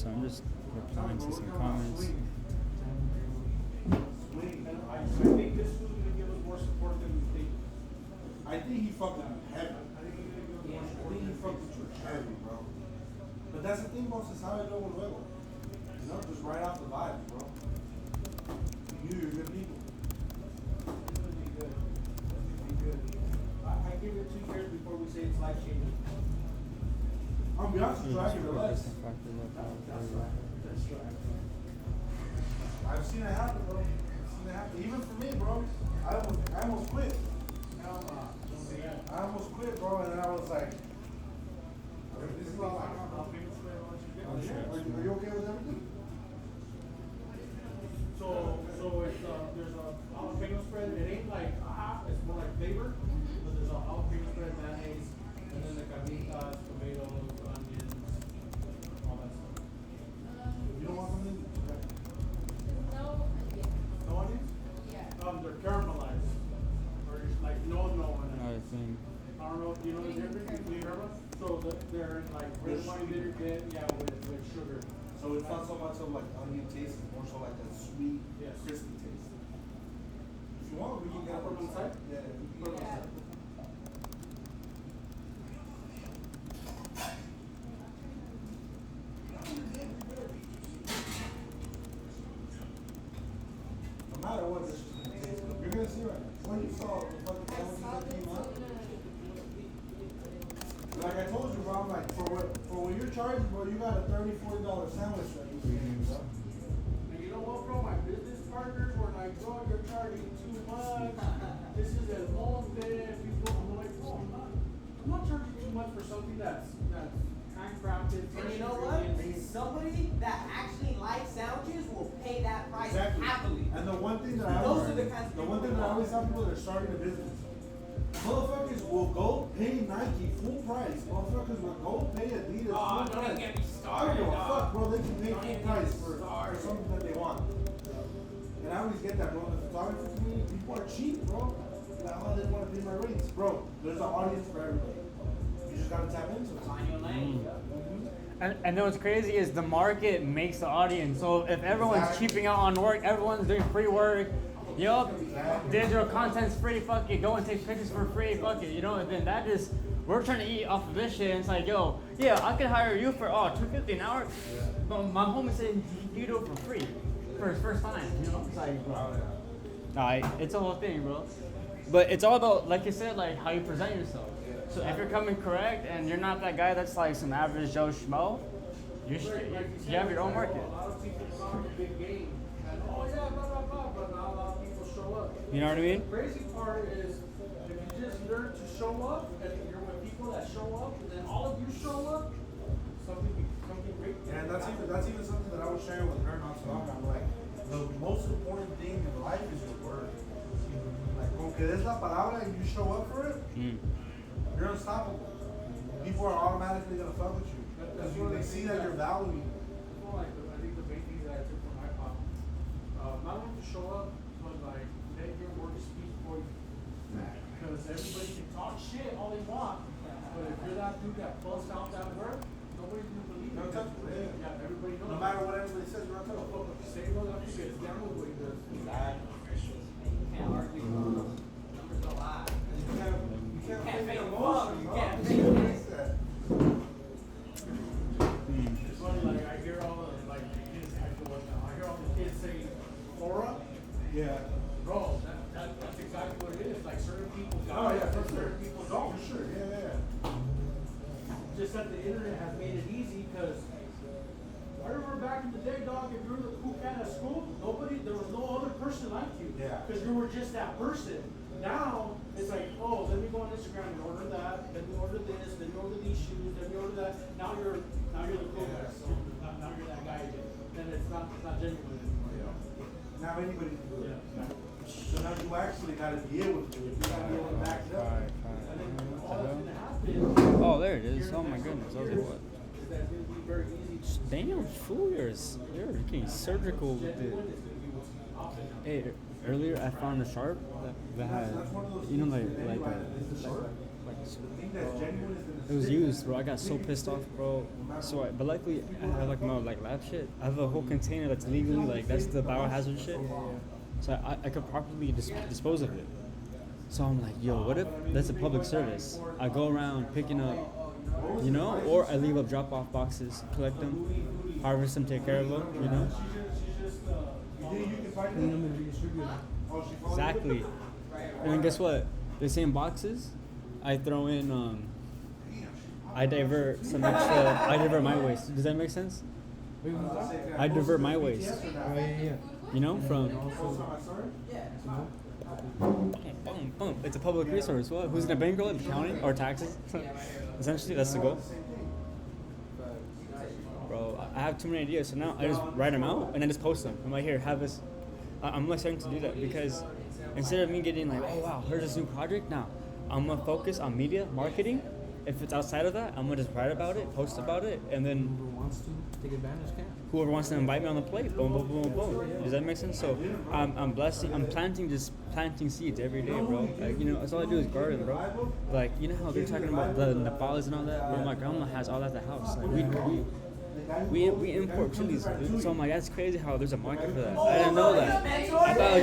so I'm just replying to some comments. I think this is going to give us more support than we think. I think he fucked with heavy. I think he fucked with you heavy, bro. But that's the thing, bro. It's how I know luego. You know, just right off the vibes, bro. You're good people. It's going to be good. It's going to be good. I give it 2 years before we say it's life changing. I'll be honest with you, I give it less. That's right. I've seen it happen, bro. I've seen it happen. Even for me, bro. I almost quit. I almost quit, bro, and then I was like, this is all I got. Are you okay with everything? So it's there's a jalapeno spread. It ain't like a half. It's more like flavor. But there's a jalapeno spread, mayonnaise, and then the carnitas, tomatoes, onions, all that stuff. You don't want something? No onions? They're caramelized, or just like no onions. I think. I don't know. Do you know the difference between caramel? So they're like red wine vinegar, with sugar. So it's not so much of like onion taste, it's more so like that sweet, Yes. crispy taste. If you want, we can get it Put it on the side? Yeah, we can Put it get on it. the side. No matter what, this is gonna taste good. You're gonna see right now. When you saw the fucking sandwiches that came out. Like I told you, bro, I'm like, for what you're charging, bro, you got a $30-$40 sandwich that you can eat, bro. And you know what, bro? My business partners were like, bro, you're charging too much. This is El Monte. People, I'm like, bro, I'm not charging too much for something that's handcrafted. And you know what? Somebody that actually likes sandwiches will pay that price happily. And the one thing that I Those always, are the kinds of the people one thing we that I want. always tell people that are starting a business, motherfuckers will go pay Nike full price. Motherfuckers will go pay Adidas full Oh, price. don't get me I don't started, give a dog. fuck, bro. They can pay Don't full get me price for started. something that they want. And I always get that, bro. The photography community, people are cheap, bro. Like, oh, they want to pay my rates, bro. There's an audience for everybody. You just gotta tap into it. Find your lane. And then what's crazy is the market makes the audience. So if everyone's cheaping out on work, everyone's doing free work. You know, digital content's free. Fuck it, go and take pictures for free. Fuck it, you know. And then that is, we're trying to eat off of this shit. And it's like, yo, yeah, I could hire you for $250 an hour. But my homie said you do it for free for his first time. You know, it's like, bro. It's a whole thing, bro. But it's all about, like you said, like how you present yourself. So if you're coming correct and you're not that guy that's like some average Joe Schmo, you have your own market. A lot of people found a big game. And, oh, yeah, blah, blah, blah. But not a lot of people show up. You know what I mean? The crazy part is if you just learn to show up and you're with people that show up and then all of you show up, something great. And that's even something that I was sharing with her not so long ago. I'm like, the most important thing in life is your word. Like, con que des la palabra and you show up for it, you're unstoppable. People are automatically gonna fuck with you because they see that you're valuing. Well, like, I think the main thing that I took from my pop, not only to show up, but like let your work speak for you. Because everybody can talk shit all they want, but if you're that dude that busts out that work, nobody's gonna believe it. No touchable, yeah. Yeah, everybody knows. No matter what everybody says, you're not touchable. Say no, that shit is down with what he does. You can't argue. Numbers don't lie. You can't Can't fake fake emotion, you bro. can't You fake can't it. fake that. It's funny, like I hear all the like kids. I hear all the kids say, "Aura." Yeah. Bro, that's exactly what it is. Like certain people got Oh it, yeah, for sure. certain people don't. For sure. Yeah. Just that the internet has made it easy because I remember back in the day, dog, if you were the cool cat at school, there was no other person like you. Yeah. Because you were just that person. Now, it's like, oh, let me go on Instagram and order that, let me order this, let me order these shoes, let me order that. Now you're the cool guy. Now you're that guy again. Then it's not genuine anymore, you know? Now anybody can do it. Yeah. So now you actually gotta be able to do it. You gotta be able to back it up. And then all that's gonna happen. Oh, there it is. Oh my goodness. I was like, what? Is that it's gonna be very easy. Damn, fool, you're getting surgical with it. Hey, earlier I found a sharp that had, you know, like a The thing that's genuine is gonna It was stick. used, bro. I got so pissed off, bro. So, but luckily, I have like my like lab shit. I have a whole container that's legally like that's the biohazard shit. So I could properly dispose of it. So I'm like, yo, what if that's a public service? I go around picking up, you know, or I leave up drop-off boxes, collect them, harvest them, take care of them, you know. You can find Clean it. them and redistribute them. Oh, she found it? Exactly. And then guess what? The same boxes, I throw in. I divert some extra. I divert my waste. Does that make sense? Wait, what was that? I divert my waste. Oh, yeah. You know, from Also, boom, boom. It's a public resource. What? Who's gonna bankroll it? The county or taxes? Essentially, that's the goal. Bro, I have too many ideas, so now I just write them out and then just post them. I'm like, here, have this. I'm like starting to do that because instead of me getting like, oh wow, here's this new project. Now I'm gonna focus on media marketing. If it's outside of that, I'm gonna just write about it, post about it, and then whoever wants to take advantage can. whoever wants to invite me on the plate, boom, boom, boom, boom. Does that make sense? So I'm planting seeds every day, bro. Like, you know, that's all I do is garden, bro. Like, you know how they're talking about the Nepalese and all that? Bro, my grandma has all at the house. Like, we import chilies, dude. So I'm like, that's crazy how there's a market for that. I didn't know that. I thought